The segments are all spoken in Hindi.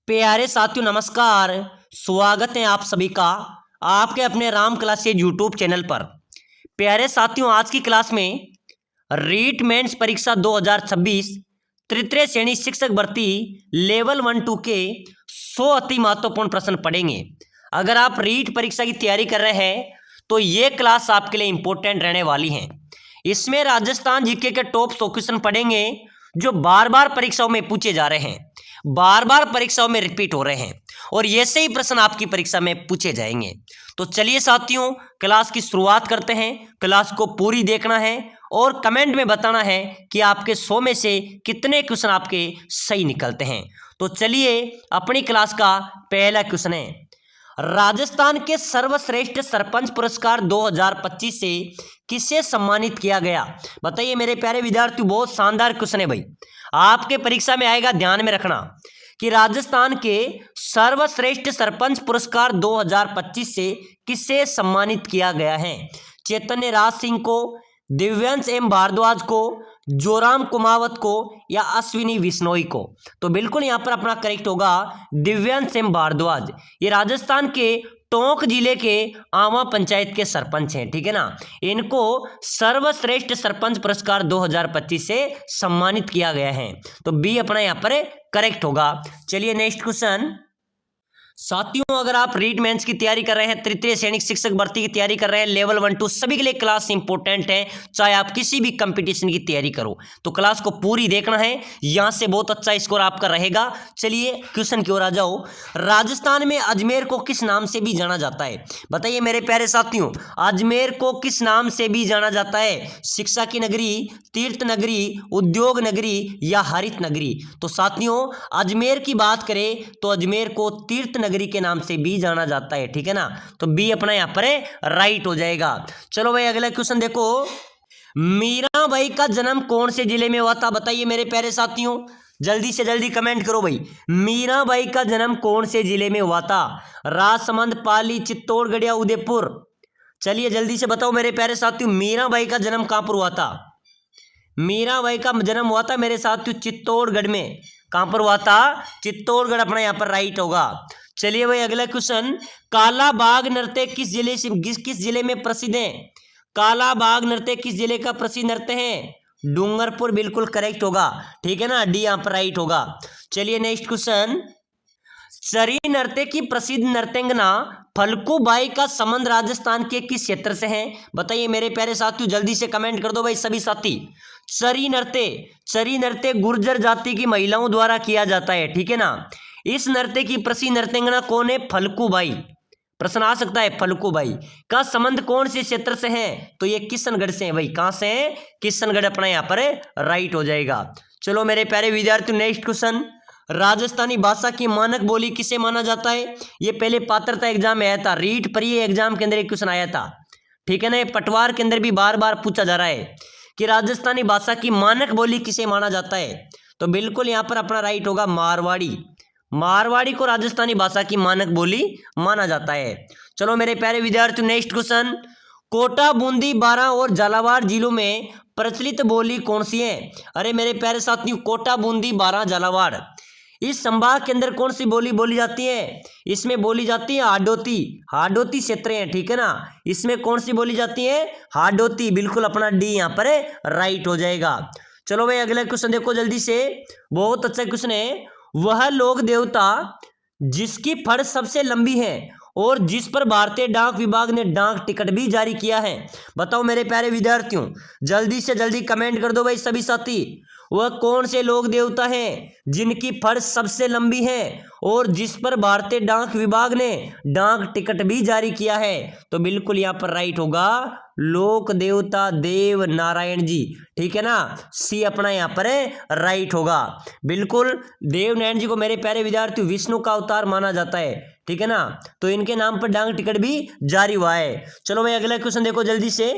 प्यारे साथियों नमस्कार। स्वागत है आप सभी का आपके अपने राम क्लासेज यूट्यूब चैनल पर। प्यारे साथियों आज की क्लास में रीट मेंस परीक्षा 2026 तृतीय श्रेणी शिक्षक भर्ती लेवल 1-2 के 100 अति महत्वपूर्ण प्रश्न पढ़ेंगे। अगर आप रीट परीक्षा की तैयारी कर रहे हैं तो ये क्लास आपके लिए इंपॉर्टेंट रहने वाली है। इसमें राजस्थान जीके के टॉप 100 क्वेश्चन पढ़ेंगे जो बार बार परीक्षाओं में पूछे जा रहे हैं, बार बार परीक्षाओं में रिपीट हो रहे हैं और ये से ही प्रश्न आपकी परीक्षा में पूछे जाएंगे। तो चलिए साथियों क्लास की शुरुआत करते हैं। क्लास को पूरी देखना है और कमेंट में बताना है कि आपके 100 में से कितने क्वेश्चन आपके सही निकलते हैं। तो चलिए अपनी क्लास का पहला क्वेश्चन है, राजस्थान के सर्वश्रेष्ठ सरपंच पुरस्कार 2025 से किसे सम्मानित किया गया? बताइए मेरे प्यारे विद्यार्थियों, बहुत शानदार क्वेश्चन है भाई, आपके परीक्षा में आएगा। ध्यान में रखना कि राजस्थान के सर्वश्रेष्ठ सरपंच पुरस्कार 2025 से किसे सम्मानित किया गया है? चैतन्य राज सिंह को, दिव्यांश एम भारद्वाज को, जोराम कुमावत को या अश्विनी विश्नोई को? तो बिल्कुल यहां पर अपना करेक्ट होगा दिव्यांश एम भारद्वाज। ये राजस्थान के टोंक जिले के आवा पंचायत के सरपंच हैं, ठीक है ना। इनको सर्वश्रेष्ठ सरपंच पुरस्कार 2025 से सम्मानित किया गया है। तो बी अपना यहां पर करेक्ट होगा। चलिए नेक्स्ट क्वेश्चन। साथियों अगर आप रीट मेंस की तैयारी कर रहे हैं, तृतीय सैनिक शिक्षक भर्ती की तैयारी कर रहे हैं, लेवल 1-2 सभी के लिए क्लास इंपॉर्टेंट है। चाहे आप किसी भी कंपटीशन की तैयारी करो तो क्लास को पूरी देखना है, यहां से बहुत अच्छा स्कोर आपका रहेगा। चलिए क्वेश्चन की ओर आ जाओ। राजस्थान में अजमेर को किस नाम से भी जाना जाता है? बताइए मेरे प्यारे साथियों, अजमेर को किस नाम से भी जाना जाता है? शिक्षा की नगरी, तीर्थ नगरी, उद्योग नगरी या हरित नगरी? तो साथियों अजमेर की बात करें तो अजमेर को तीर्थ नगरी के नाम से भी जाना जाता है, ठीक है ना। तो बी अपना यहां पर राइट हो जाएगा। चलो भाई अगला क्वेश्चन देखो, मीराबाई का जन्म कौन से जिले में हुआ था? बताइए मेरे प्यारे साथियों, जल्दी से जल्दी कमेंट करो भाई, मीराबाई का जन्म कौन से जिले में हुआ था? राजसमंद, पाली, चित्तौड़गढ़ या उदयपुर? चलिए जल्दी से बताओ मेरे प्यारे साथियों, मीराबाई का जन्म कहां पर हुआ था? मीराबाई का जन्म हुआ था मेरे साथियों चित्तौड़गढ़ में। कहां पर हुआ था? चित्तौड़गढ़ अपना यहां पर राइट होगा। चलिए भाई अगला क्वेश्चन, काला बाग नृत्य किस जिले से किस जिले में प्रसिद्ध है? काला बाग नृत्य किस जिले का प्रसिद्ध नृत्य है? डूंगरपुर बिल्कुल करेक्ट होगा, ठीक है ना, डी यहां पर राइट होगा। चलिए नेक्स्ट क्वेश्चन, चरी नृत्य की प्रसिद्ध नर्तंगना फल्गु बाई का संबंध राजस्थान के किस क्षेत्र से है? बताइए मेरे प्यारे साथियों, जल्दी से कमेंट कर दो भाई सभी साथी। चरी नृत्य गुर्जर जाति की महिलाओं द्वारा किया जाता है, ठीक है ना। इस नृत्य की प्रसिद्ध नर्तंगना कौन है? फल्गु बाई। प्रश्न आ सकता है फल्गु बाई का संबंध कौन से क्षेत्र से है? तो ये किशनगढ़ से है भाई। कहां से है? किशनगढ़ अपना यहां पर राइट हो जाएगा। चलो मेरे प्यारे विद्यार्थियों नेक्स्ट क्वेश्चन, राजस्थानी भाषा की मानक बोली किसे माना जाता है? ये पहले पात्रता एग्जाम में आया था, रीट पर ये एग्जाम के अंदर एक क्वेश्चन आया था, ठीक है ना। ये पटवार के अंदर भी बार बार पूछा जा रहा है कि राजस्थानी भाषा की मानक बोली किसे माना जाता है? तो बिल्कुल यहां पर अपना राइट होगा मारवाड़ी। मारवाड़ी को राजस्थानी भाषा की मानक बोली माना जाता है। चलो मेरे प्यारे विद्यार्थियों नेक्स्ट क्वेश्चन, कोटा, बूंदी, बारां और झालावाड़ जिलों में प्रचलित बोली कौन सी है? अरे मेरे प्यारे साथियों, कोटा, बूंदी, बारां, झालावाड़ इस संभाग के अंदर कौन सी बोली बोली जाती है? इसमें बोली जाती है हाडोती क्षेत्र है, ठीक है ना। इसमें कौन सी बोली जाती है? हाडोती। बिल्कुल अपना डी यहां पर राइट हो जाएगा। चलो भाई अगला क्वेश्चन देखो जल्दी से, बहुत अच्छा क्वेश्चन है, वह लोक देवता जिसकी फड़ सबसे लंबी है और जिस पर भारतीय डाक विभाग ने डाक टिकट भी जारी किया है? बताओ मेरे प्यारे विद्यार्थियों, जल्दी से जल्दी कमेंट कर दो भाई सभी साथी। वह कौन से लोक देवता हैं जिनकी फड़ सबसे लंबी है और जिस पर भारतीय डाक विभाग ने डाक टिकट भी जारी किया है? तो बिल्कुल यहां पर राइट होगा लोक देवता देव नारायण जी, ठीक है ना। सी अपना यहां पर राइट होगा। बिल्कुल देव नारायण जी को मेरे प्यारे विद्यार्थियों विष्णु का अवतार माना जाता है, ठीक है ना। तो इनके नाम पर डाक टिकट भी जारी हुआ है। चलो भाई अगला क्वेश्चन देखो जल्दी से,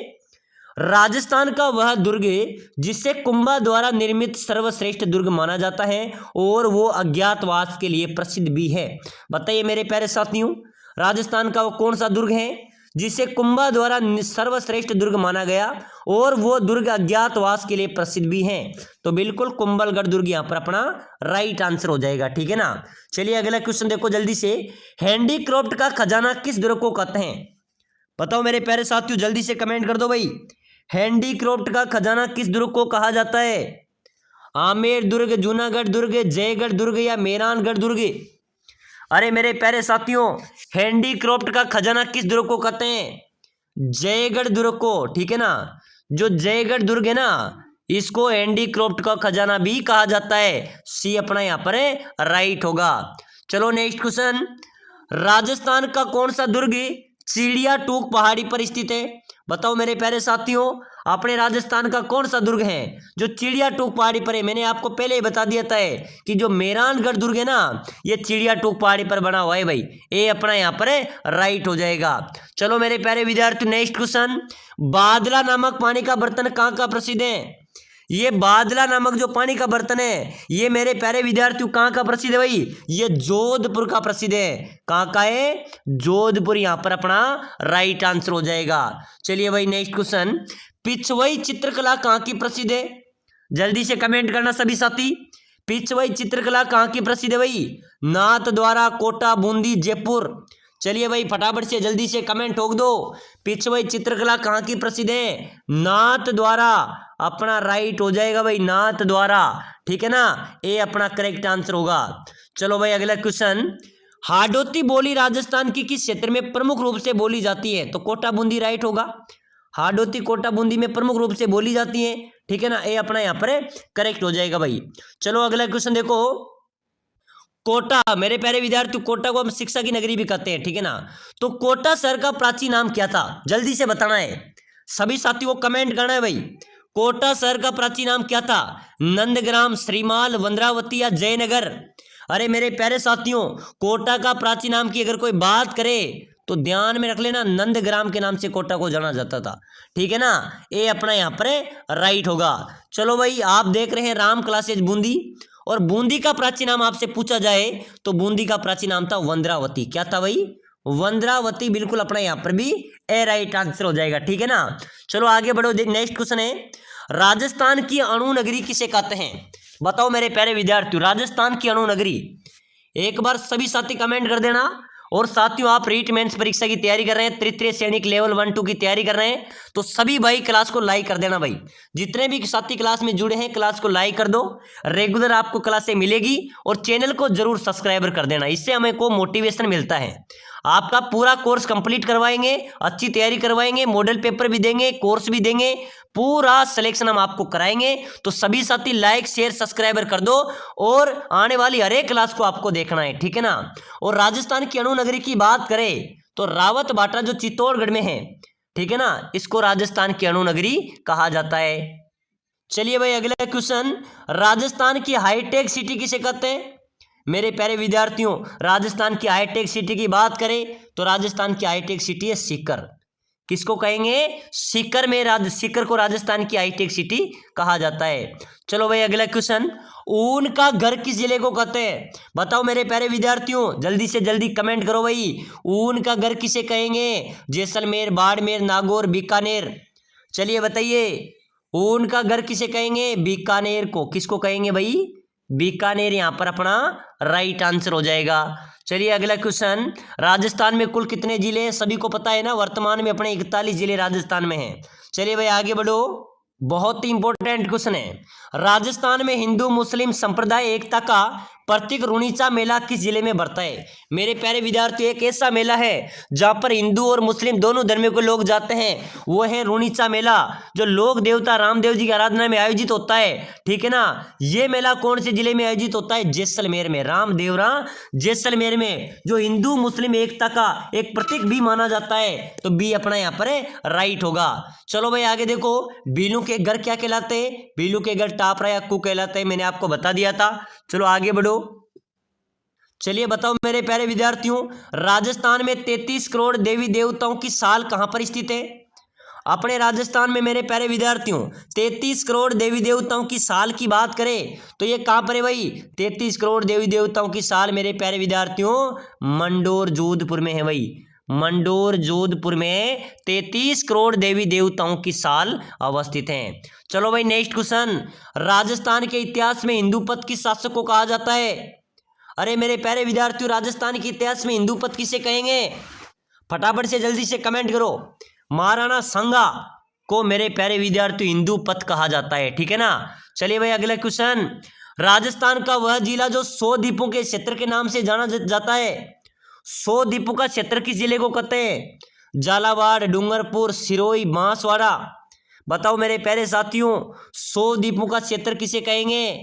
राजस्थान का वह दुर्ग जिसे कुंभा द्वारा निर्मित सर्वश्रेष्ठ दुर्ग माना जाता है और वो अज्ञातवास के लिए प्रसिद्ध भी है? बताइए मेरे प्यारे साथियों, राजस्थान का वो कौन सा दुर्ग है जिसे कुंभा द्वारा सर्वश्रेष्ठ दुर्ग माना गया और वो दुर्ग अज्ञातवास के लिए प्रसिद्ध भी हैं। तो बिल्कुल कुंभलगढ़ दुर्ग यहाँ पर अपना राइट आंसर हो जाएगा, ठीक है ना। चलिए अगला क्वेश्चन देखो जल्दी से। हैंडीक्राफ्ट का खजाना किस दुर्ग को कहते हैं? बताओ मेरे प्यारे साथियों, जल्दी से कमेंट कर दो भाई। हैंडीक्राफ्ट का खजाना किस दुर्ग को कहा जाता है? आमेर दुर्ग, जूनागढ़ दुर्ग, जयगढ़ दुर्ग या मेहरानगढ़ दुर्ग? अरे मेरे प्यारे साथियों, हैंडीक्राफ्ट का खजाना किस दुर्ग को कहते हैं? जयगढ़ दुर्ग को, ठीक है ना। जो जयगढ़ दुर्ग है ना, इसको हैंडीक्राफ्ट का खजाना भी कहा जाता है। सी अपना यहाँ पर राइट होगा। चलो नेक्स्ट क्वेश्चन। राजस्थान का कौन सा दुर्ग चिड़िया टूक पहाड़ी पर स्थित है? बताओ मेरे प्यारे साथियों, अपने राजस्थान का कौन सा दुर्ग है जो चिड़िया टूक पहाड़ी पर है? मैंने आपको पहले ही बता दिया था कि जो मेहरानगढ़ दुर्ग है ना, ये चिड़िया टूक पहाड़ी पर बना हुआ है भाई। ये अपना यहाँ पर राइट हो जाएगा। चलो मेरे प्यारे विद्यार्थी नेक्स्ट क्वेश्चन। बादला नामक पानी का बर्तन कहाँ का प्रसिद्ध है? ये बादला नामक जो पानी का बर्तन है, ये मेरे प्यारे विद्यार्थियों कहाँ का प्रसिद्ध है भाई? ये जोधपुर का प्रसिद्ध है। कहाँ का है? जोधपुर यहाँ पर अपना राइट आंसर हो जाएगा। चलिए भाई नेक्स्ट क्वेश्चन। पिछवई चित्रकला कहाँ की प्रसिद्ध है? जल्दी से कमेंट करना सभी साथी। पिछवई चित्रकला कहाँ की प्रसिद्ध है भाई? नाथद्वारा, कोटा, बूंदी, जयपुर? चलिए भाई फटाफट से जल्दी से कमेंट ठोक दो। पिछवई चित्रकला कहाँ की प्रसिद्ध है? नाथद्वारा अपना राइट हो जाएगा भाई, नाथद्वारा, ठीक है ना। ये अपना करेक्ट आंसर होगा। चलो भाई अगला क्वेश्चन। हाडोती बोली राजस्थान की किस क्षेत्र में प्रमुख रूप से बोली जाती है? तो कोटा बूंदी राइट होगा। हाडोती कोटा बूंदी में प्रमुख रूप से बोली जाती है, ठीक है ना। ये अपना यहाँ पर करेक्ट हो जाएगा भाई। चलो अगला क्वेश्चन देखो। कोटा, मेरे प्यारे विद्यार्थी, कोटा को हम शिक्षा की नगरी भी कहते हैं, ठीक है ना। तो कोटा शहर का प्राचीन नाम क्या था? जल्दी से बताना है, सभी साथियों को कमेंट करना है भाई। कोटा शहर का प्राचीन नाम क्या था? नंदग्राम, श्रीमाल, वंद्रावती या जयनगर? अरे मेरे प्यारे साथियों, कोटा का प्राचीन नाम की अगर कोई बात करे तो ध्यान में रख लेना, नंदग्राम के नाम से कोटा को जाना जाता था, ठीक है ना। ये अपना यहाँ पर राइट होगा। चलो भाई आप देख रहे हैं राम क्लासेज बूंदी, और बूंदी का प्राचीन नाम आपसे पूछा जाए तो बूंदी का प्राचीन नाम था वंद्रावती। क्या था भाई? वंद्रावती। बिल्कुल अपना यहाँ पर भी ए राइट आंसर हो जाएगा, ठीक है ना। चलो आगे बढ़ो, नेक्स्ट क्वेश्चन है। राजस्थान की अणु नगरी किसे कहते हैं? बताओ मेरे प्यारे विद्यार्थियों, राजस्थान की अणु नगरी। एक बार सभी साथी कमेंट कर देना। और साथियों आप रीट मेंस परीक्षा की तैयारी कर रहे हैं, तृतीय सैनिक लेवल 1-2 की तैयारी कर रहे हैं, तो सभी भाई क्लास को लाइक कर देना भाई। जितने भी साथी क्लास में जुड़े हैं क्लास को लाइक कर दो। रेगुलर आपको क्लासें मिलेगी और चैनल को जरूर सब्सक्राइबर कर देना, इससे हमें को मोटिवेशन मिलता है। आपका पूरा कोर्स कंप्लीट करवाएंगे, अच्छी तैयारी करवाएंगे, मॉडल पेपर भी देंगे, कोर्स भी देंगे, पूरा सिलेक्शन हम आपको कराएंगे। तो सभी साथी लाइक शेयर सब्सक्राइबर कर दो और आने वाली हर एक क्लास को आपको देखना है, ठीक है ना। और राजस्थान की अणु नगरी की बात करें तो रावत बाटा जो चित्तौड़गढ़ में है, ठीक है ना, इसको राजस्थान की अणु नगरी कहा जाता है। चलिए भाई अगला क्वेश्चन। राजस्थान की हाईटेक सिटी किसे कहते हैं? मेरे प्यारे विद्यार्थियों, राजस्थान की हाईटेक सिटी की बात करें तो राजस्थान की हाईटेक सिटी है सीकर। किसको कहेंगे? सीकर में सीकर को राजस्थान की हाईटेक सिटी कहा जाता है। चलो भाई अगला क्वेश्चन। ऊन का घर किस जिले को कहते हैं? बताओ मेरे प्यारे विद्यार्थियों, जल्दी से जल्दी कमेंट करो भाई। ऊन का घर किसे कहेंगे? जैसलमेर, बाड़मेर, नागौर, बीकानेर? चलिए बताइए, ऊन का घर किसे कहेंगे? बीकानेर को। किसको कहेंगे भाई? बीकानेर यहाँ पर अपना राइट आंसर हो जाएगा। चलिए अगला क्वेश्चन। राजस्थान में कुल कितने जिले हैं? सभी को पता है ना, वर्तमान में अपने 41 जिले राजस्थान में हैं। चलिए भाई आगे बढ़ो, बहुत ही इंपॉर्टेंट क्वेश्चन है। राजस्थान में हिंदू मुस्लिम संप्रदाय एकता का प्रतीक रुणीचा मेला किस जिले में बढ़ता है? मेरे प्यारे विद्यार्थी, एक ऐसा मेला है जहां पर हिंदू और मुस्लिम दोनों धर्म के लोग जाते हैं, वो है रुणीचा मेला, जो लोक देवता रामदेव जी की आराधना में आयोजित होता है, ठीक है ना। ये मेला कौन से जिले में आयोजित होता है? जैसलमेर में। रामदेवरा जैसलमेर में, जो हिंदू मुस्लिम एकता का एक प्रतीक भी माना जाता है। तो बी अपना यहाँ पर राइट होगा। चलो भाई आगे देखो, बीलू के घर क्या कहलाते हैं? बीलू के घर टापरा या कू कहलाते हैं, मैंने आपको बता दिया था। चलो आगे बढ़ो। चलिए बताओ मेरे प्यारे विद्यार्थियों, राजस्थान में 33 करोड़ देवी देवताओं की साल कहां पर स्थित है? अपने राजस्थान में मेरे प्यारे विद्यार्थियों 33 करोड़ देवी देवताओं की साल की बात करें तो ये कहां पर है भाई? 33 करोड़ देवी देवताओं की साल मेरे प्यारे विद्यार्थियों मंडोर जोधपुर में है भाई। मंडोर जोधपुर में 33 करोड़ देवी देवताओं की साल अवस्थित हैं। चलो भाई नेक्स्ट क्वेश्चन, राजस्थान के इतिहास में हिंदू पथ किस शासक को कहा जाता है? अरे मेरे प्यारे विद्यार्थियों, राजस्थान के इतिहास में हिंदू पथ किसे कहेंगे? फटाफट से जल्दी से कमेंट करो। महाराणा सांगा को मेरे प्यारे विद्यार्थियों हिंदू पथ कहा जाता है, ठीक है ना। चलिए भाई अगला क्वेश्चन, राजस्थान का वह जिला जो 100 द्वीपों के क्षेत्र के नाम से जाना जाता है, 100 द्वीपों का क्षेत्र किस जिले को कहते हैं? झालावाड़, डूंगरपुर, सिरोही, बांसवाड़ा। बताओ मेरे प्यारे साथियों, 100 द्वीपों का क्षेत्र किसे कहेंगे?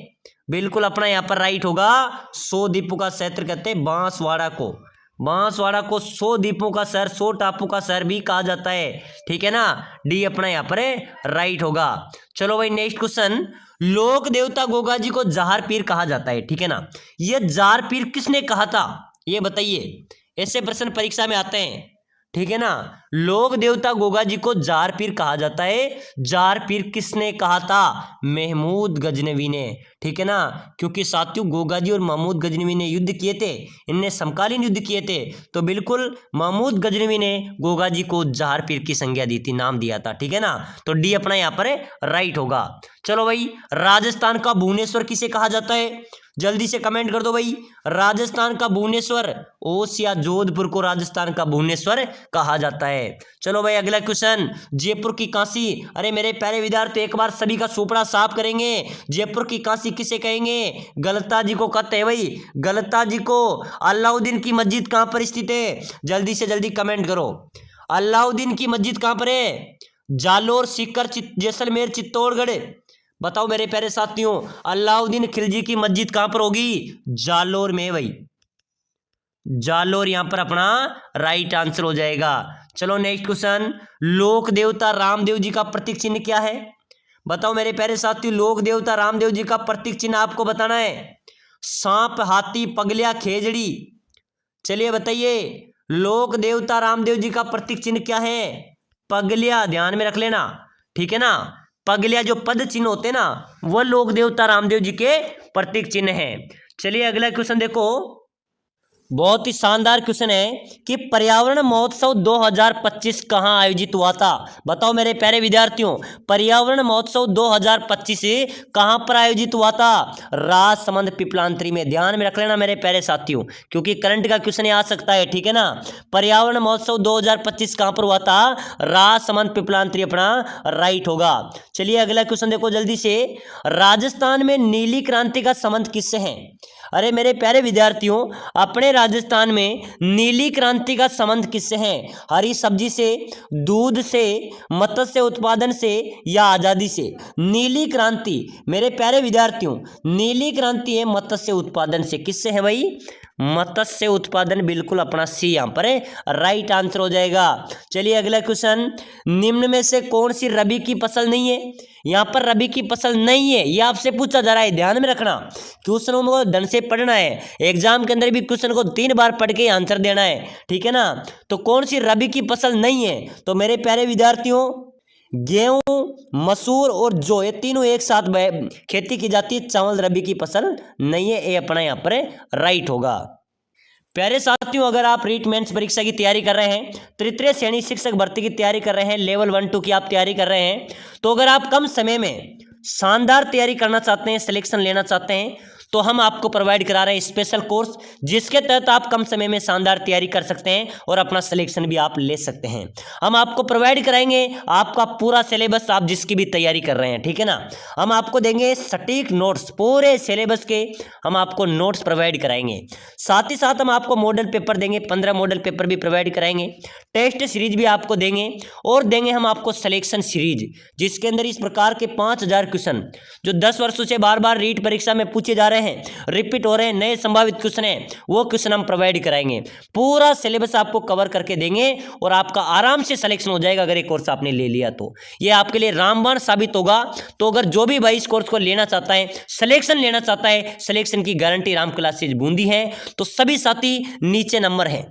बिल्कुल अपना यहाँ पर राइट होगा, 100 द्वीपों का क्षेत्र कहते हैं बांसवाड़ा को। बांसवाड़ा को 100 द्वीपों का शहर, 100 टापू का शहर भी कहा जाता है, ठीक है ना। डी अपना यहाँ पर राइट होगा। चलो भाई नेक्स्ट क्वेश्चन, लोक देवता गोगा जी को जार पीर कहा जाता है, ठीक है ना। ये जार पीर किसने कहा था, ये बताइए। ऐसे प्रश्न परीक्षा में आते हैं, ठीक है ना। लोक देवता गोगा जी को जार पीर कहा जाता है। जार पीर किसने कहा था? महमूद गजनवी ने, ठीक है ना। क्योंकि साथियों गोगा जी और महमूद गजनवी ने युद्ध किए थे, इनने समकालीन युद्ध किए थे, तो बिल्कुल महमूद गजनवी ने गोगा जी को जार पीर की संज्ञा दी थी, नाम दिया था, ठीक है ना। तो डी अपना यहाँ पर राइट होगा। चलो भाई, राजस्थान का भुवनेश्वर किसे कहा जाता है? जल्दी से कमेंट कर दो भाई। राजस्थान का भुवनेश्वर, ओस या जोधपुर को राजस्थान का भुवनेश्वर कहा जाता है। चलो भाई अगला क्वेश्चन, जयपुर की काशी। अरे मेरे प्यारे विद्यार्थी, एक बार सभी का सुपड़ा साफ करेंगे। जयपुर की काशी किसे कहेंगे? गलता जी को कहते हैं भाई, गलता जी को। अलाउद्दीन की मस्जिद कहाँ पर स्थित है? जल्दी से जल्दी कमेंट करो। अलाउद्दीन की मस्जिद कहाँ पर है? जालोर, सीकर, जैसलमेर, चित्तौड़गढ़। बताओ मेरे प्यारे साथियों, अलाउद्दीन खिलजी की मस्जिद कहां पर होगी? जालोर में भाई, जालोर यहां पर अपना राइट आंसर हो जाएगा। चलो नेक्स्ट क्वेश्चन, लोक देवता रामदेव जी का प्रतीक चिन्ह क्या है? बताओ मेरे प्यारे साथियों, लोक देवता रामदेव जी का प्रतीक चिन्ह आपको बताना है। सांप, हाथी, पगलिया, खेजड़ी। चलिए बताइए, लोक देवता रामदेव जी का प्रतीक चिन्ह क्या है? पगलिया, ध्यान में रख लेना, ठीक है ना। पगलिया जो पद चिन्ह होते हैं ना, वह लोक देवता रामदेव जी के प्रतीक चिन्ह है। चलिए अगला क्वेश्चन देखो, बहुत ही शानदार क्वेश्चन है कि पर्यावरण महोत्सव 2025 कहाँ आयोजित हुआ था? बताओ मेरे प्यारे विद्यार्थियों, पर्यावरण महोत्सव 2025 कहाँ पर आयोजित हुआ था? राजसमंद पिपलांतरी में। ध्यान में रख लेना मेरे प्यारे साथियों, क्योंकि करंट का क्वेश्चन आ सकता है, ठीक है ना। पर्यावरण महोत्सव 2025 कहाँ पर हुआ था? राजसमंद पिपलांतरी अपना राइट होगा। चलिए अगला क्वेश्चन देखो जल्दी से, राजस्थान में नीली क्रांति का संबंध किससे है? अरे मेरे प्यारे विद्यार्थियों, अपने राजस्थान में नीली क्रांति का संबंध किससे है? हरी सब्जी से, दूध से, मत्स्य उत्पादन से या आजादी से? नीली क्रांति मेरे प्यारे विद्यार्थियों, नीली क्रांति है मत्स्य उत्पादन से। किससे है भाई? मत्स्य उत्पादन, बिल्कुल अपना सी यहाँ पर राइट आंसर हो जाएगा। चलिए अगला क्वेश्चन, निम्न में से कौन सी रबी की फसल नहीं है? यहाँ पर रबी की फसल नहीं है, ये आपसे पूछा जा रहा है, ध्यान में रखना। क्वेश्चनों को ढंग से पढ़ना है, एग्जाम के अंदर भी क्वेश्चन को 3 बार पढ़ के आंसर देना है, ठीक है ना। तो कौन सी रबी की फसल नहीं है? तो मेरे प्यारे विद्यार्थियों, गेहूं, मसूर और जौ, ये तीनों एक साथ खेती की जाती है। चावल रबी की फसल नहीं है, ये अपना यहाँ पर राइट होगा। प्यारे साथियों, अगर आप रीट मेंस परीक्षा की तैयारी कर रहे हैं, तृतीय श्रेणी शिक्षक भर्ती की तैयारी कर रहे हैं, लेवल 1-2 की आप तैयारी कर रहे हैं, तो अगर आप कम समय में शानदार तैयारी करना चाहते हैं, सिलेक्शन लेना चाहते हैं, तो हम आपको प्रोवाइड करा रहे हैं स्पेशल कोर्स, जिसके तहत आप कम समय में शानदार तैयारी कर सकते हैं और अपना सिलेक्शन भी आप ले सकते हैं। हम आपको प्रोवाइड कराएंगे आपका पूरा सिलेबस, आप जिसकी भी तैयारी कर रहे हैं, ठीक है ना। हम आपको देंगे सटीक नोट्स, पूरे सिलेबस के हम आपको नोट्स प्रोवाइड कराएंगे। साथ ही साथ हम आपको मॉडल पेपर देंगे, 15 मॉडल पेपर भी प्रोवाइड कराएंगे, टेस्ट सीरीज भी आपको देंगे और देंगे हम आपको सिलेक्शन सीरीज, जिसके अंदर इस प्रकार के 5000 क्वेश्चन जो 10 वर्षों से बार बार रीट परीक्षा में पूछे जा रहे हैं, रिपीट हो रहे हैं, नए संभावित क्वेश्चन हैं, वो क्वेश्चन हम प्रोवाइड कराएंगे। पूरा सिलेबस आपको कवर करके देंगे और आपका आराम से सिलेक्शन हो जाएगा अगर ये कोर्स आपने ले लिया तो। ये आपके लिए रामबाण साबित होगा। तो अगर जो भी भाई इस कोर्स को लेना चाहता है, सिलेक्शन लेना चाहता है, सिलेक्शन की गारंटी राम क्लासेज बूंदी है। तो सभी साथी नीचे नंबर है,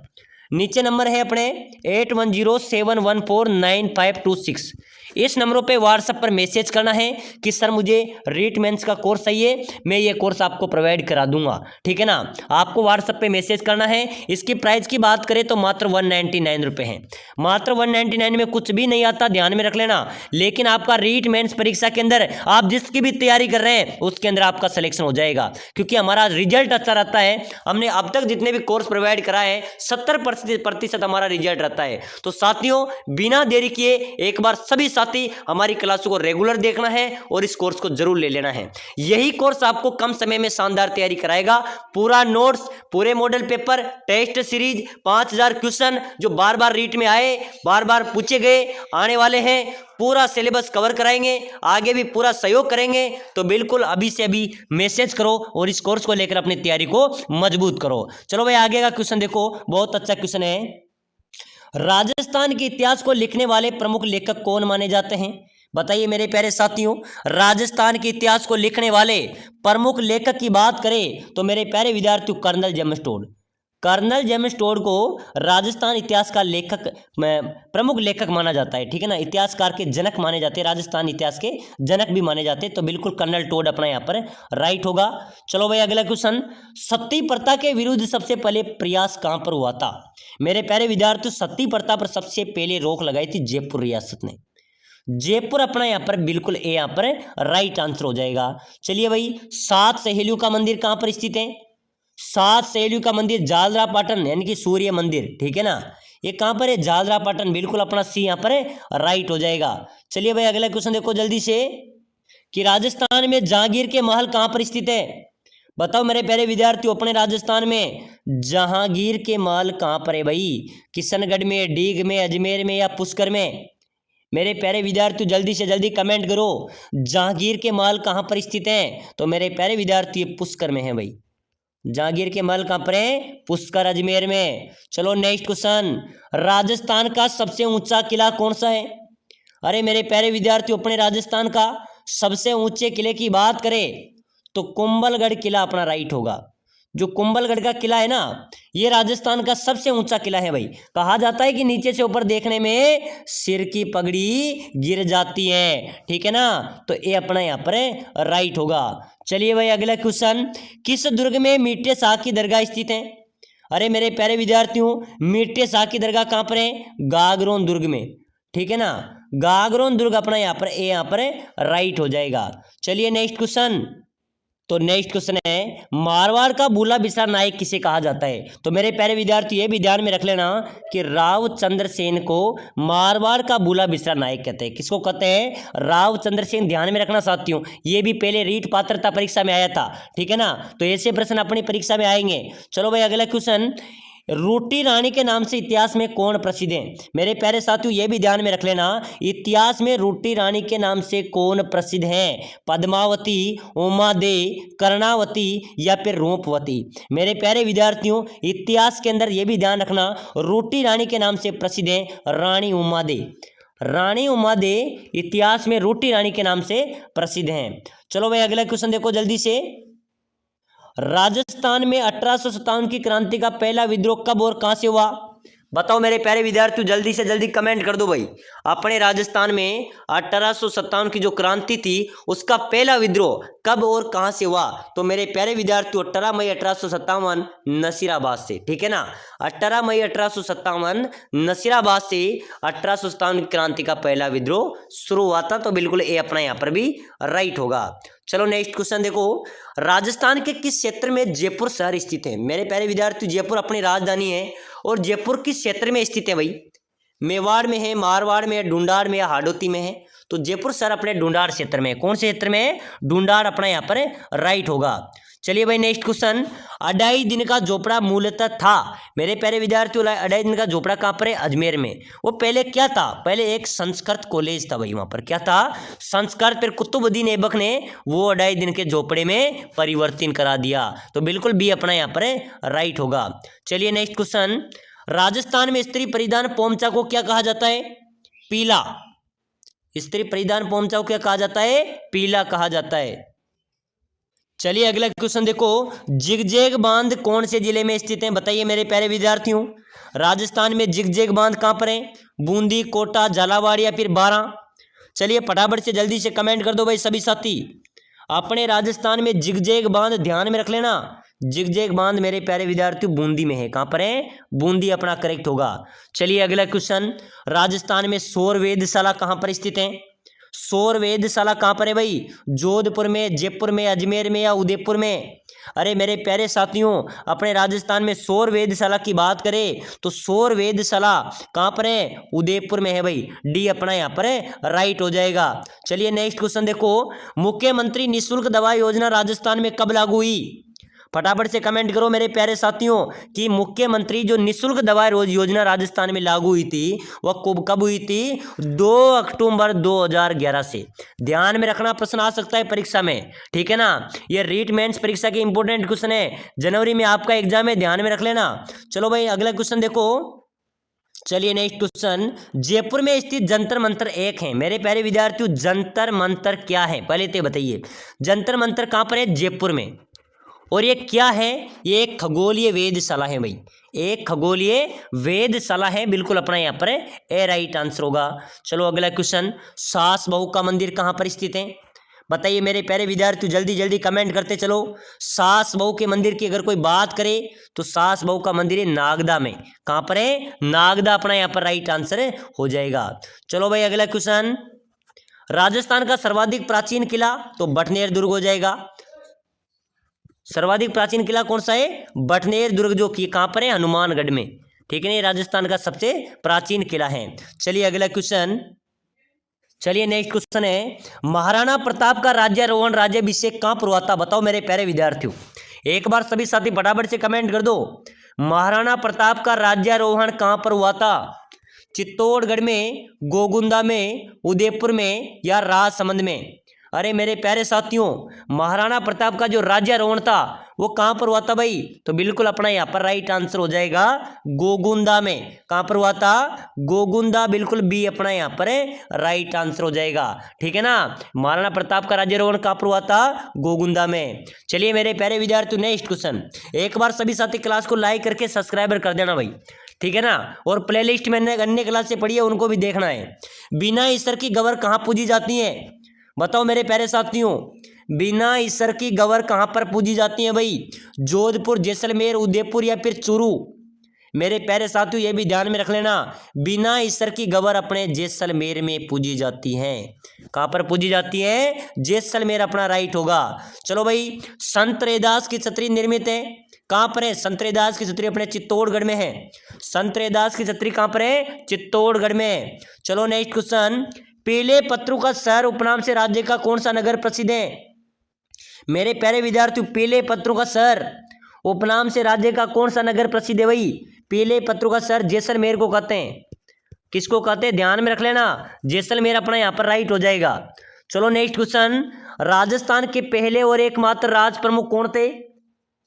नीचे नंबर है अपने 8107149526। इस नंबरों पे व्हाट्सएप पर मैसेज करना है कि सर मुझे रीट मेंस का कोर्स चाहिए, मैं ये कोर्स आपको प्रोवाइड करा दूंगा। ठीक है ना, आपको व्हाट्सएप पे मैसेज करना है। इसकी प्राइस की बात करें तो मात्र 199 रुपये है। मात्र 199 में कुछ भी नहीं आता, ध्यान में रख लेना। लेकिन आपका रीट मेंस परीक्षा के अंदर आप जिसकी भी तैयारी कर रहे हैं उसके अंदर आपका सिलेक्शन हो जाएगा, क्योंकि हमारा रिजल्ट अच्छा रहता है। हमने अब तक जितने भी कोर्स प्रोवाइड कराए हैं 70% हमारा रिजल्ट रहता है। तो साथियों, बिना देरी किए एक बार सभी साथी हमारी क्लासों को रेगुलर देखना है और इस कोर्स को जरूर ले लेना है। यही कोर्स आपको कम समय में शानदार तैयारी कराएगा। पूरा नोट्स, पूरे model paper, test series, 5000 question जो बार बार रीट में आए, बार बार पूछे गए, आने वाले हैं, पूरा सिलेबस कवर कराएंगे, आगे भी पूरा सहयोग करेंगे। तो बिल्कुल अभी से अभी मैसेज करो और इस कोर्स को लेकर अपनी तैयारी को मजबूत करो। चलो भाई, आगे का क्वेश्चन देखो, बहुत अच्छा क्वेश्चन है। राजस्थान के इतिहास को लिखने वाले प्रमुख लेखक कौन माने जाते हैं? बताइए मेरे प्यारे साथियों, राजस्थान के इतिहास को लिखने वाले प्रमुख लेखक की बात करें तो मेरे प्यारे विद्यार्थियों, colonel James Tod. Colonel James Tod को राजस्थान इतिहास का लेखक, प्रमुख लेखक माना जाता है। ठीक है ना, इतिहासकार के जनक माने जाते हैं, राजस्थान इतिहास के जनक भी माने जाते हैं। तो बिल्कुल कर्नल टोड अपना यहाँ पर राइट होगा। चलो भाई, अगला क्वेश्चन, सती प्रथा के विरुद्ध सबसे पहले प्रयास कहाँ पर हुआ था? मेरे प्यारे विद्यार्थियों, सती प्रथा पर सबसे पहले रोक लगाई थी जयपुर रियासत ने। जयपुर अपना यहाँ पर बिल्कुल ए यहाँ पर राइट आंसर हो जाएगा। चलिए भाई, 7 सहेलियों का मंदिर कहाँ पर स्थित है? 7 सहेलियों का मंदिर जालरा पाटन, यानी कि सूर्य मंदिर। ठीक है ना, ये कहाँ पर है? जालरा पाटन। बिल्कुल अपना सी यहाँ पर राइट हो जाएगा। चलिए भाई, अगला क्वेश्चन देखो जल्दी से, कि राजस्थान में जहांगीर के महल कहाँ पर स्थित है? बताओ मेरे प्यारे विद्यार्थियों, अपने राजस्थान में जहांगीर के महल कहाँ पर है भाई? किशनगढ़ में, डीग में, अजमेर में या पुष्कर में? मेरे प्यारे विद्यार्थियों जल्दी से जल्दी कमेंट करो, जहांगीर के महल कहाँ पर स्थित है? तो मेरे प्यारे विद्यार्थी पुष्कर में है भाई। जहांगीर के महल कहाँ पर है? पुष्कर, अजमेर में। चलो नेक्स्ट क्वेश्चन, राजस्थान का सबसे ऊंचा किला कौन सा है? अरे मेरे प्यारे विद्यार्थियों, अपने राजस्थान का सबसे ऊंचे किले की बात करें तो कुंभलगढ़ किला अपना राइट होगा। जो कुंभलगढ़ का किला है ना, ये राजस्थान का सबसे ऊंचा किला है भाई। कहा जाता है कि नीचे से ऊपर देखने में सिर की पगड़ी गिर जाती है। ठीक है ना, तो ये अपना यहाँ पर राइट होगा। चलिए भाई, अगला क्वेश्चन, किस दुर्ग में मीठे शाह की दरगाह स्थित है? अरे मेरे प्यारे विद्यार्थियों, मीठे शाह की दरगाह कहाँ पर है? गागरोन दुर्ग में। ठीक है ना, गागरोन दुर्ग अपना यहाँ पर ए यहाँ पर राइट हो जाएगा। चलिए नेक्स्ट क्वेश्चन, तो नेक्स्ट क्वेश्चन है, मारवाड़ का बूला बिसरा नायक किसे कहा जाता है? तो मेरे प्यारे विद्यार्थी ये भी ध्यान में रख लेना कि राव चंद्रसेन को मारवाड़ का बूला बिसरा नायक कहते हैं। किसको कहते हैं? राव चंद्रसेन। ध्यान में रखना साथियों, ये भी पहले रीट पात्रता परीक्षा में आया था। ठीक है ना, तो ऐसे प्रश्न अपनी परीक्षा में आएंगे। चलो भाई, अगला क्वेश्चन, रूटी रानी के नाम से इतिहास में कौन प्रसिद्ध है? मेरे प्यारे साथियों ये भी ध्यान में रख लेना, इतिहास में रूटी रानी के नाम से कौन प्रसिद्ध है? पद्मावती, उमादे, कर्णावती या फिर रूपवती? मेरे प्यारे विद्यार्थियों, इतिहास के अंदर ये भी ध्यान रखना, रूटी रानी के नाम से प्रसिद्ध है रानी उमादे। रानी उमादे इतिहास में रूटी रानी के नाम से प्रसिद्ध हैं। चलो भाई, अगला क्वेश्चन देखो जल्दी से, राजस्थान में 1857 की क्रांति का पहला विद्रोह कब और कहां से हुआ? बताओ मेरे प्यारे विद्यार्थियों, जल्दी से जल्दी कमेंट कर दो भाई। अपने राजस्थान में 1857 की जो क्रांति थी उसका पहला विद्रोह कब और कहां से हुआ? तो मेरे प्यारे विद्यार्थियों, 18 मई 1857 नसीराबाद से। ठीक है ना, 18 मई 1857 नसीराबाद से 1857 की क्रांति का पहला विद्रोह शुरू हुआ था। तो बिल्कुल ए अपना यहाँ पर भी राइट होगा। चलो नेक्स्ट क्वेश्चन देखो, राजस्थान के किस क्षेत्र में जयपुर शहर स्थित है? मेरे प्यारे विद्यार्थी, जयपुर अपनी राजधानी है और जयपुर किस क्षेत्र में स्थित है भाई? मेवाड़ में है, मारवाड़ में है, ढूंढाड़ में या हाडोती में है? तो जयपुर शहर अपने ढूंढाड़ क्षेत्र में है। कौन से क्षेत्र में है? ढूंढाड़ अपना यहाँ पर राइट होगा। चलिए भाई, नेक्स्ट क्वेश्चन, अढ़ाई दिन का झोपड़ा मूलतः था। मेरे प्यारे विद्यार्थियों, अढ़ाई दिन का झोपड़ा कहाँ पर है? अजमेर में। वो पहले क्या था? पहले एक संस्कृत कॉलेज था भाई। वहां पर क्या था? संस्कृत। फिर कुतुबुद्दीन ऐबक ने वो अढ़ाई दिन के झोपड़े में परिवर्तन करा दिया। तो बिल्कुल बी अपना यहाँ पर राइट होगा। चलिए नेक्स्ट क्वेश्चन, राजस्थान में स्त्री परिधान पोमचा को क्या कहा जाता है? पीला। स्त्री परिधान पोमचा को क्या कहा जाता है? पीला कहा जाता है। चलिए अगला क्वेश्चन देखो, जिगजेग बांध कौन से जिले में स्थित है? बताइए मेरे प्यारे विद्यार्थियों। राजस्थान में जिगजेग बांध कहाँ पर है? बूंदी, कोटा, झालावाड़ या फिर बारां? चलिए फटाफट से जल्दी से कमेंट कर दो भाई सभी साथी। अपने राजस्थान में जिगजेग बांध ध्यान में रख लेना, जिगजेग बांध मेरे प्यारे विद्यार्थियों बूंदी में है। कहाँ पर है? बूंदी अपना करेक्ट होगा। चलिए अगला क्वेश्चन, राजस्थान में सौर वेधशाला कहाँ पर स्थित है? सौर वेधशाला कहाँ पर है भाई? जोधपुर में, जयपुर में, अजमेर में या उदयपुर में? अरे मेरे प्यारे साथियों, अपने राजस्थान में सौर वेधशाला की बात करें तो सौर वेधशाला कहाँ पर है? उदयपुर में है भाई। डी अपना यहाँ पर है राइट हो जाएगा। चलिए नेक्स्ट क्वेश्चन देखो, मुख्यमंत्री निःशुल्क दवा योजना राजस्थान में कब लागू हुई? फटाफट से कमेंट करो मेरे प्यारे साथियों कि मुख्यमंत्री जो निःशुल्क दवा योजना राजस्थान में लागू हुई थी वह कब हुई थी? 2 अक्टूबर 2011 से। ध्यान में रखना, प्रश्न आ सकता है परीक्षा में, ठीक है ना। ये रीट मेंस परीक्षा के इंपॉर्टेंट क्वेश्चन है, जनवरी में आपका एग्जाम है, ध्यान में रख लेना। चलो भाई अगला क्वेश्चन देखो। चलिए नेक्स्ट क्वेश्चन, जयपुर में स्थित जंतर मंतर एक है। मेरे प्यारे विद्यार्थियों जंतर मंतर क्या है पहले तो बताइए। जंतर मंतर कहाँ पर है? जयपुर में। और ये क्या है? ये एक खगोलीय वेधशाला है भाई, एक खगोलीय वेधशाला है, बिल्कुल अपना यहाँ पर ए राइट आंसर होगा। चलो अगला क्वेश्चन, सास बहू का मंदिर कहाँ पर स्थित है? बताइए मेरे प्यारे विद्यार्थी, जल्दी जल्दी कमेंट करते चलो। सास बहू के मंदिर की अगर कोई बात करे तो सास बहू का मंदिर है नागदा में। कहाँ पर है? नागदा अपना यहाँ पर राइट आंसर हो जाएगा। चलो भाई अगला क्वेश्चन, राजस्थान का सर्वाधिक प्राचीन किला तो बटनेर दुर्ग हो जाएगा। सर्वाधिक प्राचीन किला कौन सा है? बटनेर दुर्ग, जो कि कहाँ पर है? हनुमानगढ़ में, ठीक है ना। राजस्थान का सबसे प्राचीन किला है। चलिए अगला क्वेश्चन, चलिए नेक्स्ट क्वेश्चन है, महाराणा प्रताप का राज्यारोहण राज्याभिषेक कहाँ पर हुआ था? बताओ मेरे प्यारे विद्यार्थियों, एक बार सभी साथी फटाफट से कमेंट कर दो। महाराणा प्रताप का राज्यारोहण कहाँ पर हुआ था? चित्तौड़गढ़ में, गोगुंदा में, उदयपुर में या राजसमंद में? अरे मेरे प्यारे साथियों, महाराणा प्रताप का जो राज्यारोहण था वो कहाँ पर हुआ था भाई? तो बिल्कुल अपना यहाँ पर राइट आंसर हो जाएगा गोगुंदा में। कहाँ पर हुआ था? गोगुंदा, बिल्कुल बी अपना यहाँ पर राइट आंसर हो जाएगा, ठीक है ना। महाराणा प्रताप का राज्यारोहण कहाँ पर हुआ था? गोगुंदा में। चलिए मेरे प्यारे विद्यार्थियों नेक्स्ट क्वेश्चन, एक बार सभी साथी क्लास को लाइक करके सब्सक्राइबर कर देना भाई, ठीक है ना। और प्ले लिस्ट में अन्य क्लास से पढ़ी है उनको भी देखना है। बिना ईश्वर की गवर कहाँ पूजी जाती है? बताओ मेरे प्यारे साथियों, बिना ईश्वर की गवर कहाँ पर पूजी जाती है भाई? जोधपुर, जैसलमेर, उदयपुर या फिर चूरू? मेरे प्यारे साथियों ये भी ध्यान में रख लेना, बिना ईश्वर की गवर अपने जैसलमेर में पूजी जाती है। कहाँ पर पूजी जाती है? जैसलमेर अपना राइट होगा। चलो भाई, संत रैदास की छतरी निर्मित है, कहाँ पर है? संत रैदास की छतरी अपने चित्तौड़गढ़ में है। संत रैदास की छतरी कहाँ पर है? चित्तौड़गढ़ में। चलो नेक्स्ट क्वेश्चन, पीले पत्रों का शहर उपनाम से राज्य का कौन सा नगर प्रसिद्ध है? मेरे प्यारे विद्यार्थियों, पीले पत्रों का शहर उपनाम से राज्य का कौन सा नगर प्रसिद्ध है भाई? पीले पत्रों का शहर जैसलमेर को कहते हैं। किसको कहते हैं? ध्यान में रख लेना, जैसलमेर अपना यहाँ पर राइट हो जाएगा। चलो नेक्स्ट क्वेश्चन, राजस्थान के पहले और एकमात्र राज प्रमुख कौन थे?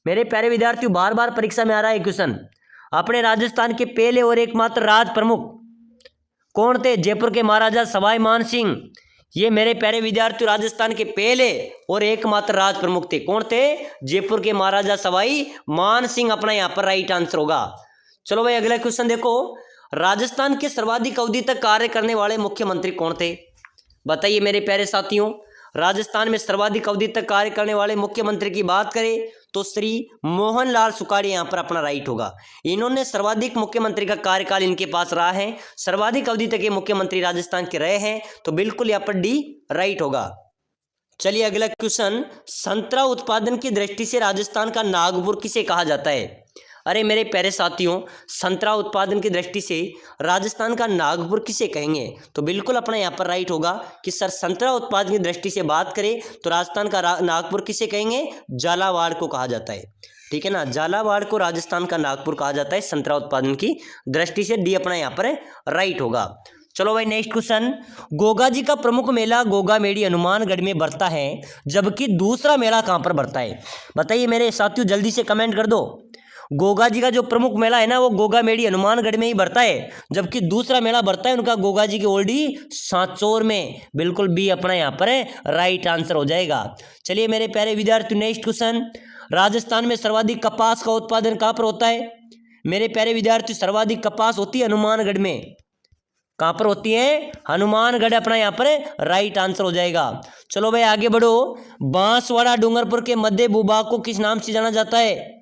मेरे प्यारे विद्यार्थियों, बार बार परीक्षा में आ रहा है क्वेश्चन, अपने राजस्थान के पहले और एकमात्र राज प्रमुख कौन थे? जयपुर के महाराजा सवाई मान सिंह। ये मेरे प्यारे विद्यार्थियों राजस्थान के पहले और एकमात्र राज प्रमुख थे। कौन थे? जयपुर के महाराजा सवाई मान सिंह अपना यहाँ पर राइट आंसर होगा। चलो भाई अगला क्वेश्चन देखो, राजस्थान के सर्वाधिक अवधि तक कार्य करने वाले मुख्यमंत्री कौन थे? बताइए मेरे प्यारे साथियों, राजस्थान में सर्वाधिक अवधि तक कार्य करने वाले मुख्यमंत्री की बात करें तो श्री मोहनलाल सुखाड़िया यहाँ पर अपना राइट होगा। इन्होंने सर्वाधिक मुख्यमंत्री का कार्यकाल इनके पास रहा है, सर्वाधिक अवधि तक ये मुख्यमंत्री राजस्थान के रहे हैं, तो बिल्कुल यहाँ पर डी राइट होगा। चलिए अगला क्वेश्चन, संतरा उत्पादन की दृष्टि से राजस्थान का नागपुर किसे कहा जाता है? अरे मेरे प्यारे साथियों, संतरा उत्पादन की दृष्टि से राजस्थान का नागपुर किसे कहेंगे? तो बिल्कुल अपना यहाँ पर राइट होगा कि सर संतरा उत्पादन की दृष्टि से बात करें तो राजस्थान का नागपुर किसे कहेंगे? झालावाड़ को कहा जाता है, ठीक है ना। झालावाड़ को राजस्थान का नागपुर कहा जाता है संतरा उत्पादन की दृष्टि से। डी अपना यहाँ पर राइट होगा। चलो भाई नेक्स्ट क्वेश्चन, गोगा जी का प्रमुख मेला गोगा मेड़ी हनुमानगढ़ में बढ़ता है, जबकि दूसरा मेला कहाँ पर बढ़ता है? बताइए मेरे साथियों, जल्दी से कमेंट कर दो। गोगा जी का जो प्रमुख मेला है ना वो गोगा मेड़ी हनुमानगढ़ में ही बढ़ता है, जबकि दूसरा मेला बढ़ता है उनका गोगा जी की ओल्डी सांचौर में। बिल्कुल बी अपना यहाँ पर राइट आंसर हो जाएगा। चलिए मेरे प्यारे विद्यार्थी नेक्स्ट क्वेश्चन, राजस्थान में सर्वाधिक कपास का उत्पादन कहाँ पर होता है? मेरे प्यारे विद्यार्थी सर्वाधिक कपास होती है हनुमानगढ़ में। कहाँ पर होती है? हनुमानगढ़ अपना यहाँ पर राइट आंसर हो जाएगा। चलो भाई आगे बढ़ो, बांसवाड़ा डूंगरपुर के मध्य भूभाग को किस नाम से जाना जाता है?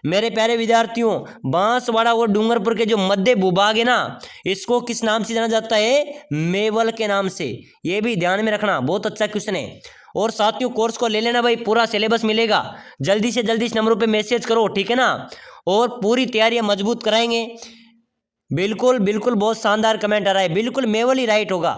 मेरे प्यारे विद्यार्थियों, बांसवाड़ा और डूंगरपुर के जो मध्य भूभाग है ना, इसको किस नाम से जाना जाता है? मेवल के नाम से। ये भी ध्यान में रखना, बहुत अच्छा क्वेश्चन है। और साथियों कोर्स को ले लेना भाई, पूरा सिलेबस मिलेगा। जल्दी से जल्दी इस नंबरों पे मैसेज करो, ठीक है ना, और पूरी तैयारियां मजबूत कराएंगे। बिल्कुल बिल्कुल बहुत शानदार कमेंट आ रहा है, बिल्कुल मेवल ही राइट होगा।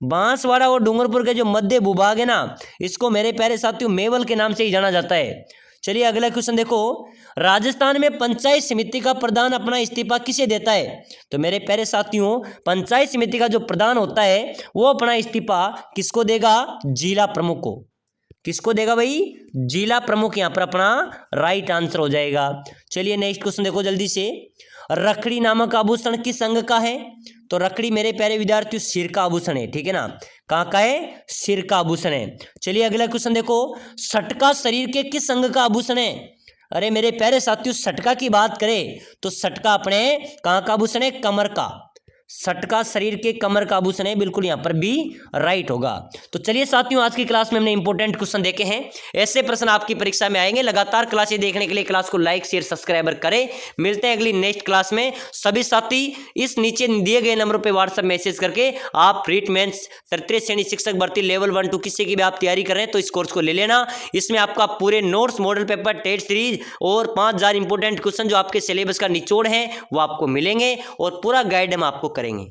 बांसवाड़ा और डूंगरपुर के जो मध्य भूभाग है ना, इसको मेरे प्यारे साथियों मेवल के नाम से ही जाना जाता है। चलिए अगला क्वेश्चन देखो, राजस्थान में पंचायत समिति का प्रधान अपना इस्तीफा किसे देता है? तो मेरे प्यारे साथियों पंचायत समिति का जो प्रधान होता है वो अपना इस्तीफा किसको देगा? जिला प्रमुख को। किसको देगा भाई? जिला प्रमुख यहाँ पर अपना राइट आंसर हो जाएगा। चलिए नेक्स्ट क्वेश्चन देखो जल्दी से, रखड़ी नामक आभूषण किस अंग का है? तो रखड़ी मेरे प्यारे विद्यार्थियों सिर का आभूषण है, ठीक है ना, कहाँ का है? सिर का आभूषण है। चलिए अगला क्वेश्चन देखो, सटका शरीर के किस अंग का आभूषण है? अरे मेरे प्यारे साथियों सटका की बात करें तो सटका अपने कहाँ का आभूषण है? कमर का। सटका शरीर के कमर का आभूषण है, बिल्कुल यहाँ पर भी राइट होगा। तो चलिए साथियों आज की क्लास में हमने इंपॉर्टेंट क्वेश्चन देखे हैं, ऐसे प्रश्न आपकी परीक्षा में आएंगे। लगातार क्लासें देखने के लिए क्लास को लाइक शेयर सब्सक्राइबर करें। मिलते हैं अगली नेक्स्ट क्लास में। सभी साथी इस नीचे दिए गए नंबर पर व्हाट्सएप मैसेज करके आप रीट मेंस तृतीय श्रेणी शिक्षक भर्ती लेवल 1 2 किसी की भी आप तैयारी कर रहे हैं तो इस कोर्स को ले लेना। इसमें आपका पूरे notes, model paper, test series और 5000 इंपॉर्टेंट क्वेश्चन जो आपके सिलेबस का निचोड़ है वो आपको मिलेंगे और पूरा गाइड हम आपको करेंगे।